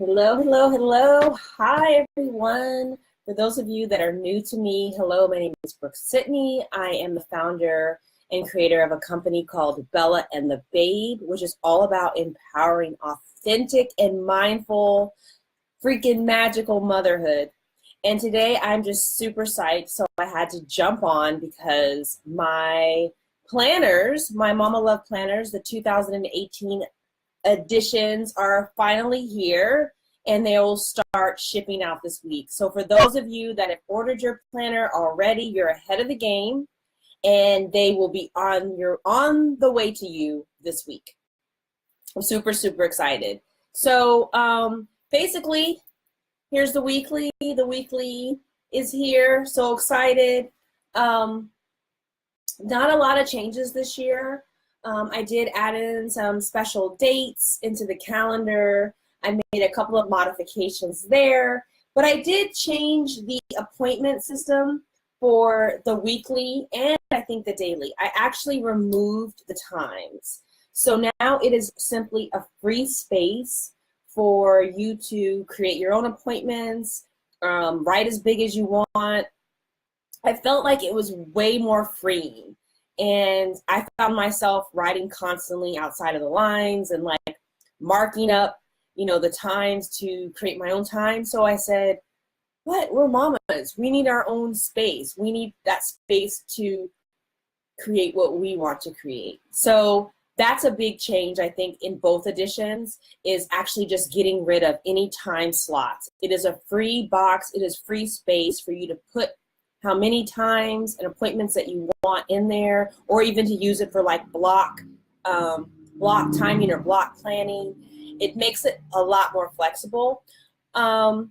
Hello, hello, hello. Hi, everyone. For those of you that are new to me, hello, my name is Brooke-Sidney. I am the founder and creator of a company called Bella and the Babe, which is all about empowering authentic and mindful, freaking magical motherhood. And today I'm just super psyched, so I had to jump on because my planners, my Mama Love planners, the 2018 editions are finally here and they will start shipping out this week. So for those of you that have ordered your planner already, you're ahead of the game and they will be on the way to you this week. I'm super, super excited. So basically, here's the weekly. The weekly is here. So excited. Not a lot of changes this year. I did add in some special dates into the calendar. I made a couple of modifications there, but I did change the appointment system for the weekly and I think the daily. I actually removed the times. So now it is simply a free space for you to create your own appointments, write as big as you want. I felt like it was way more freeing. And I found myself writing constantly outside of the lines and like marking up, the times to create my own time. So I said, what? We're mamas. We need our own space. We need that space to create what we want to create. So that's a big change, I think, in both editions, is actually just getting rid of any time slots. It is a free box. It is free space for you to put how many times and appointments that you want in there, or even to use it for like block timing or block planning. It makes it a lot more flexible. The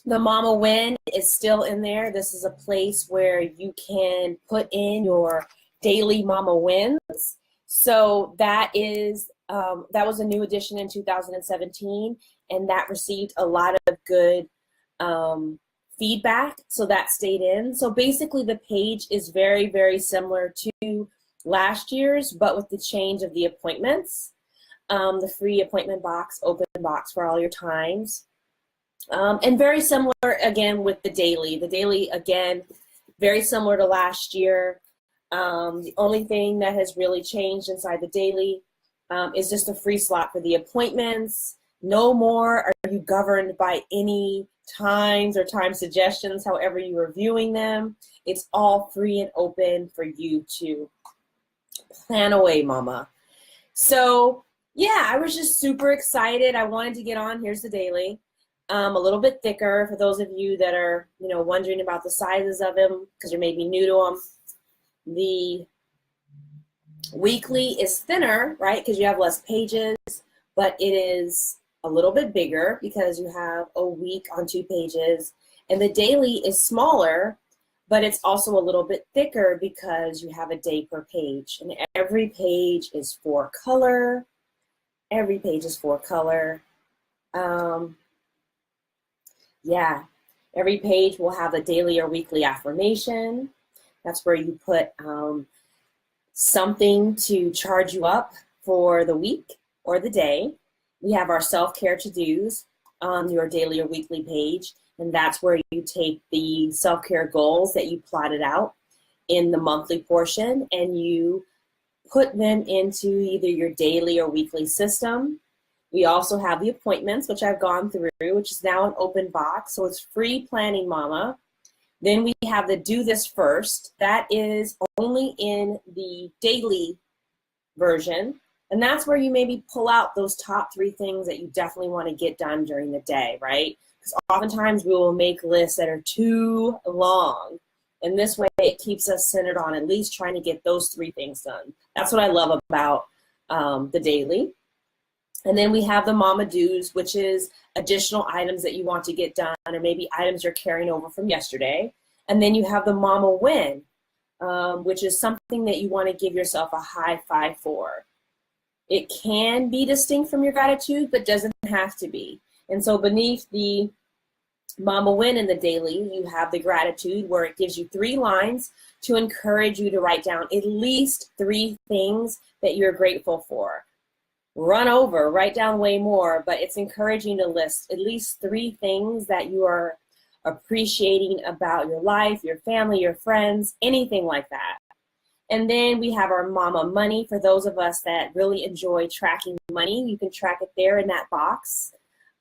Mama Win is still in there. This is a place where you can put in your daily Mama Wins. So that was a new addition in 2017, and that received a lot of good feedback, so that stayed in. So basically the page is very, very similar to last year's, but with the change of the appointments, the free appointment box, open box for all your times, and very similar again with the daily. The daily, again, very similar to last year. The only thing that has really changed inside the daily is just a free slot for the appointments. No more are you governed by any times or time suggestions, however you are viewing them. It's all free and open for you to plan away, mama. So yeah, I was just super excited. I wanted to get on. Here's the daily. A little bit thicker for those of you that are, wondering about the sizes of them because you're maybe new to them. The weekly is thinner, right, because you have less pages, but it is a little bit bigger because you have a week on 2 pages. And the daily is smaller, but it's also a little bit thicker because you have a day per page. And every page is 4 color. Every page is 4 color. Every page will have a daily or weekly affirmation. That's where you put something to charge you up for the week or the day. We have our self-care to-dos on your daily or weekly page, and that's where you take the self-care goals that you plotted out in the monthly portion and you put them into either your daily or weekly system. We also have the appointments, which I've gone through, which is now an open box, so it's free planning, mama. Then we have the do this first. That is only in the daily version. And that's where you maybe pull out those top 3 things that you definitely want to get done during the day, right? Because oftentimes we will make lists that are too long. And this way it keeps us centered on at least trying to get those 3 things done. That's what I love about the daily. And then we have the Mama Do's, which is additional items that you want to get done or maybe items you're carrying over from yesterday. And then you have the Mama Win, which is something that you want to give yourself a high 5 for. It can be distinct from your gratitude, but doesn't have to be. And so beneath the Mama Win in the daily, you have the gratitude where it gives you 3 lines to encourage you to write down at least 3 things that you're grateful for. run over, write down way more, but it's encouraging to list at least 3 things that you are appreciating about your life, your family, your friends, anything like that. And then we have our mama money. For those of us that really enjoy tracking money, you can track it there in that box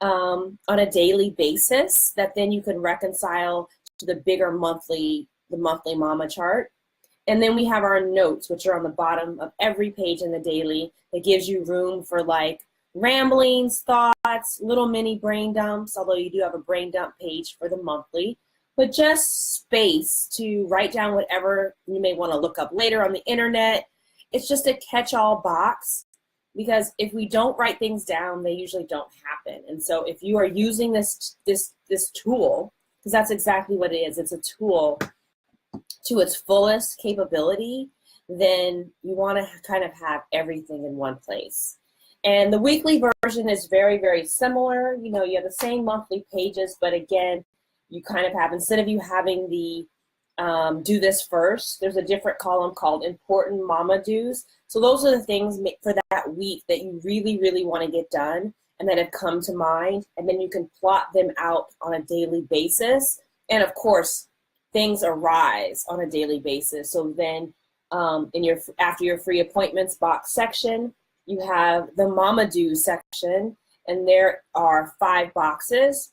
on a daily basis that then you can reconcile to the bigger monthly mama chart. And then we have our notes, which are on the bottom of every page in the daily. That gives you room for like ramblings, thoughts, little mini brain dumps, although you do have a brain dump page for the monthly, but just space to write down whatever you may want to look up later on the internet. It's just a catch-all box, because if we don't write things down, they usually don't happen. And so if you are using this tool, because that's exactly what it is, it's a tool to its fullest capability, then you want to kind of have everything in one place. And the weekly version is very, very similar. You know, you have the same monthly pages, but again, you kind of have, instead of you having the do this first, there's a different column called important mama do's. So those are the things for that week that you really, really want to get done and that have come to mind. And then you can plot them out on a daily basis. And of course, things arise on a daily basis. So then after your free appointments box section, you have the mama do section, and there are 5 boxes.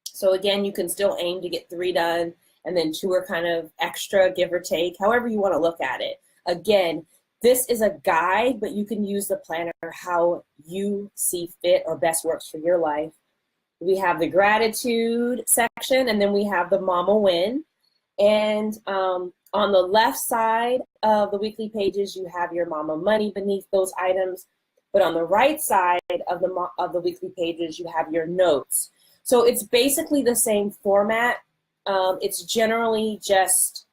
So again, you can still aim to get 3 done, and then 2 are kind of extra, give or take, however you want to look at it. Again, this is a guide, but you can use the planner how you see fit or best works for your life. We have the gratitude section, and then we have the mama win. And on the left side of the weekly pages, you have your mama money beneath those items. But on the right side of the weekly pages, you have your notes. So it's basically the same format. It's generally just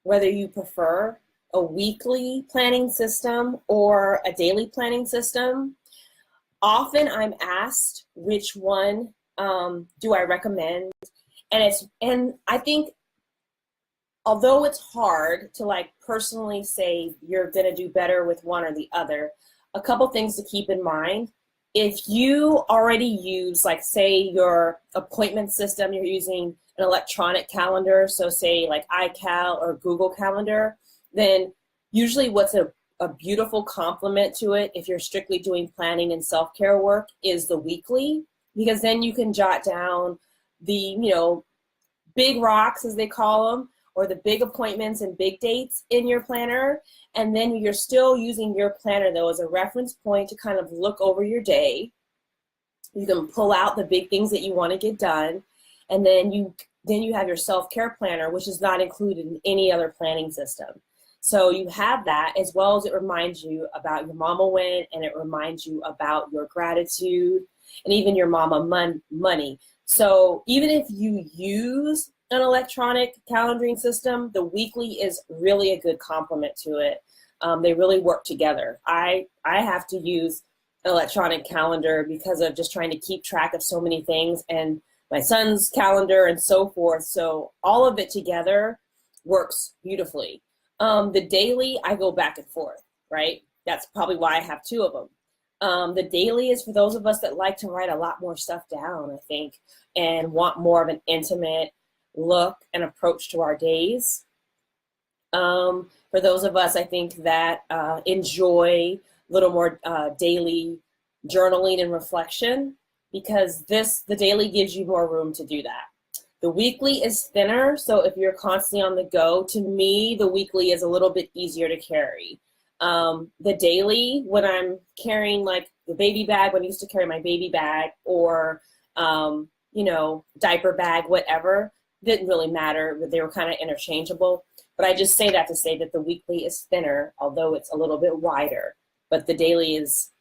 whether you prefer a weekly planning system or a daily planning system. Often I'm asked which one do I recommend, and I think although it's hard to like personally say you're gonna do better with one or the other, a couple things to keep in mind. If you already use, like say your appointment system, you're using an electronic calendar, so say like iCal or Google Calendar, then usually what's a beautiful complement to it, if you're strictly doing planning and self-care work, is the weekly, because then you can jot down the, you know, big rocks as they call them, or the big appointments and big dates in your planner. And then you're still using your planner though as a reference point to kind of look over your day. You can pull out the big things that you want to get done. And then you have your self-care planner, which is not included in any other planning system. So you have that, as well as it reminds you about your mama win, and it reminds you about your gratitude, and even your mama money. So even if you use an electronic calendaring system, the weekly is really a good complement to it. They really work together. I have to use an electronic calendar because of just trying to keep track of so many things, and my son's calendar and so forth. So all of it together works beautifully. The daily, I go back and forth, right? That's probably why I have 2 of them. The daily is for those of us that like to write a lot more stuff down, I think, and want more of an intimate look and approach to our days. For those of us, I think, that enjoy a little more daily journaling and reflection, because the daily gives you more room to do that. The weekly is thinner, so if you're constantly on the go, to me, the weekly is a little bit easier to carry. The daily, when I'm carrying like the baby bag, when I used to carry my baby bag, or, you know, diaper bag, whatever, didn't really matter. They were kind of interchangeable. But I just say that to say that the weekly is thinner, although it's a little bit wider, but the daily is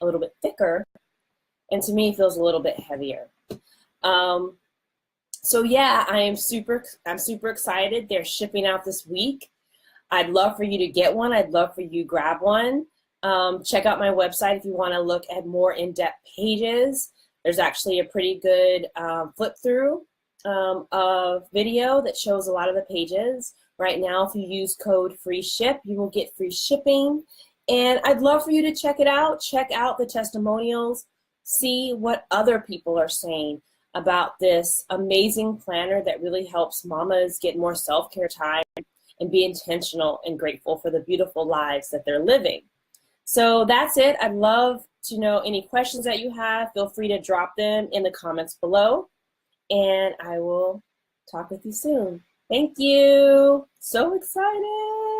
a little bit thicker, and to me feels a little bit heavier. So yeah, I'm super excited. They're shipping out this week. I'd love for you to get one. I'd love for you to grab one. Check out my website if you want to look at more in-depth pages. There's actually a pretty good flip through of video that shows a lot of the pages. Right now, if you use code FREESHIP, you will get free shipping. And I'd love for you to check it out. Check out the testimonials. See what other people are saying about this amazing planner that really helps mamas get more self-care time and be intentional and grateful for the beautiful lives that they're living. So that's it. I'd love to know any questions that you have. Feel free to drop them in the comments below, and I will talk with you soon. Thank you. So excited.